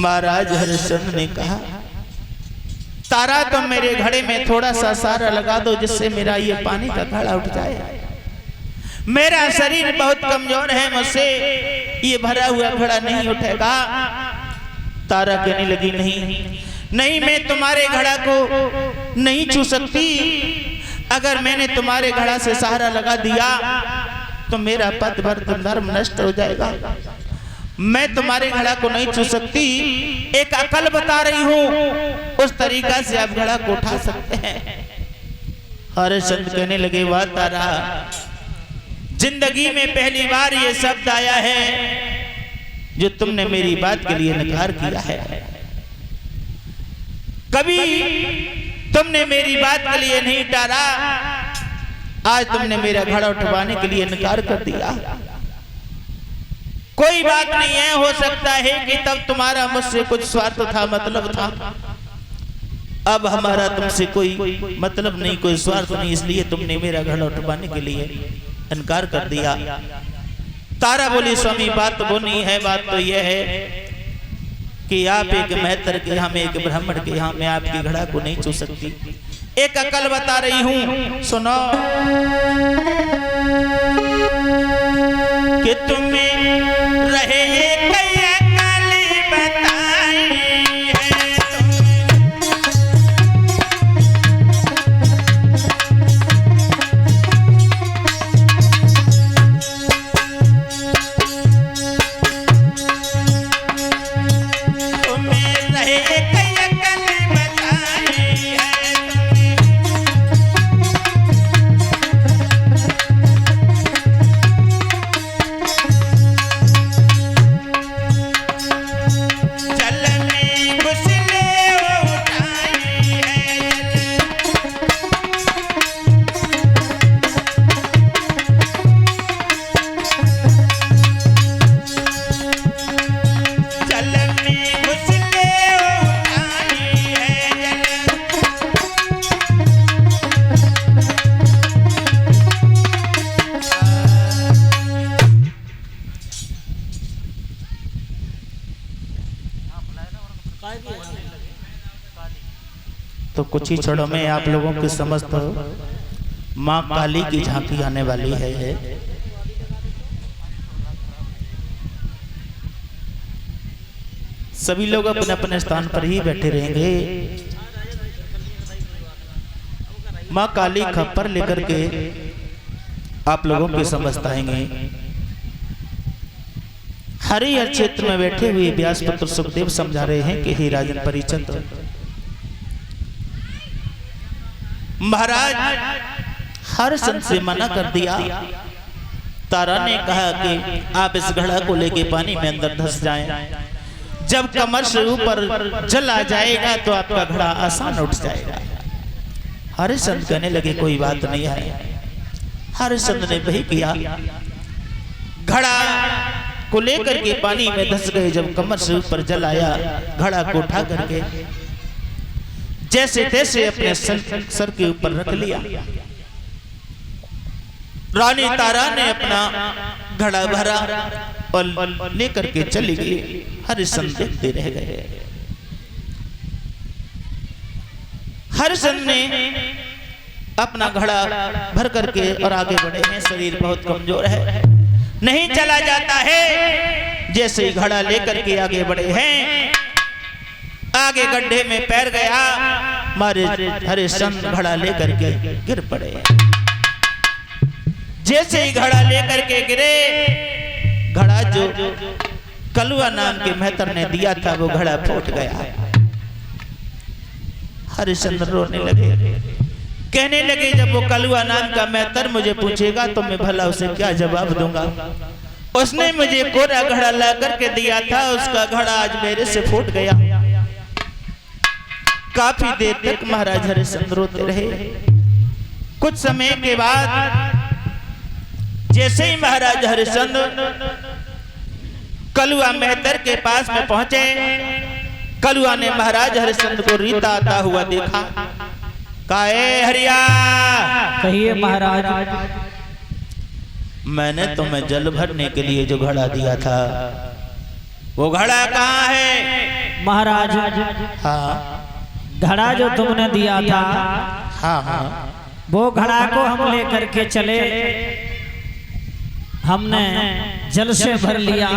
महाराज हरिश्चंद्र ने कहा, तारा तुम मेरे घड़े में थोड़ा सा सारा लगा दो जिससे मेरा ये पानी का घड़ा उठ जाए। मेरा शरीर बहुत कमजोर है, मुझसे ये भरा हुआ घड़ा नहीं उठेगा। तारा कहने लगी, नहीं, मैं तुम्हारे घड़ा को नहीं छू सकती। अगर मैंने तुम्हारे घड़ा से सहारा लगा दिया तो मेरा पद भर धर्म नष्ट हो जाएगा। मैं तुम्हारे घड़ा को नहीं छू सकती। एक अकल बता रही हूँ, उस तरीका से आप घड़ा को उठा सकते हैं। हरिश्चंद्र कहने लगे, वाह तारा, जिंदगी में पहली बार ये शब्द आया है जो तुमने मेरी बात के लिए नकार किया है। कभी तुमने मेरी बात के लिए नहीं टारा, आज तुमने मेरा घड़ा उठवाने के लिए इनकार कर दिया। कोई बात नहीं है, हो सकता है कि तब तुम्हारा मुझसे कुछ स्वार्थ था, मतलब था। अब हमारा तुमसे कोई मतलब नहीं, कोई स्वार्थ नहीं, इसलिए तुमने मेरा घड़ा उठवाने के लिए इनकार कर दिया। तारा बोली, स्वामी बात वो नहीं है, बात तो यह है कि आप एक महतर के यहाँ, एक ब्राह्मण के यहाँ मैं आपकी घड़ा को नहीं छू सकती। एक अकल बता रही हूँ, सुनो। कि तुम्हें रहे तो कुछ ही क्षणों में आप लोगों की समस्त माँ काली की झांकी आने वाली है। सभी लोग अपने अपने स्थान पर ही बैठे रहेंगे। माँ काली खप्पर लेकर के आप लोगों के समस्त आएंगे। हरिहर क्षेत्र में बैठे हुए व्यासपुत्र सुखदेव समझा रहे हैं कि हे राजन परिचित, महाराज हरिश्चंद्र से मना कर दिया। तारा ने कहा कि आप इस घड़ा को लेके पानी में अंदर धंस जाएं। जब कमर से ऊपर जल आ जाएगा तो आपका घड़ा आसान उठ जाएगा। हरिश्चंद्र कहने लगे, कोई बात नहीं है। हरिश्चंद्र ने वही किया, घड़ा को लेकर के पानी में धंस गए। जब कमर से ऊपर जल आया, घड़ा को उठा करके जैसे तैसे अपने सर के ऊपर रख लिया। रानी तारा ने अपना घड़ा भरा और लेकर के चली गई। हरिश्चंद्र देखते रह गए। हरिश्चंद्र ने अपना घड़ा भर करके और आगे बढ़े हैं। शरीर बहुत कमजोर है, नहीं चला जाता है। जैसे ही घड़ा लेकर के आगे बढ़े हैं, आगे गड्ढे में पैर गया, मारे हरिश्चंद्र घड़ा लेकर के गिर पड़े। जैसे ही घड़ा लेकर के गिरे, घड़ा जो कलुआ नाम के मेहतर ने दिया था वो घड़ा फूट गया। हरिश्चंद्र रोने लगे, कहने लगे, जब वो कलुआ नाम का मेहतर मुझे पूछेगा तो मैं भला उसे क्या जवाब दूंगा। उसने मुझे कोरा घड़ा ला करके दिया था, उसका घड़ा आज मेरे से फूट गया। काफी देर तक महाराज हरिश्चंद्र रोते रहे। कुछ समय के बाद जैसे ही महाराज हरिश्चंद्र कलुआ मेहतर के पास में पहुंचे, कलुआ ने महाराज हरिश्चंद्र को रीता आता हुआ देखा। काहे हरिया, कहिए महाराज। मैंने तुम्हें जल भरने के लिए जो घड़ा दिया था वो घड़ा कहाँ है? महाराज हाँ घड़ा जो तुमने दिया था हाँ हाँ वो घड़ा को हम लेकर के चले, हमने जल से भर लिया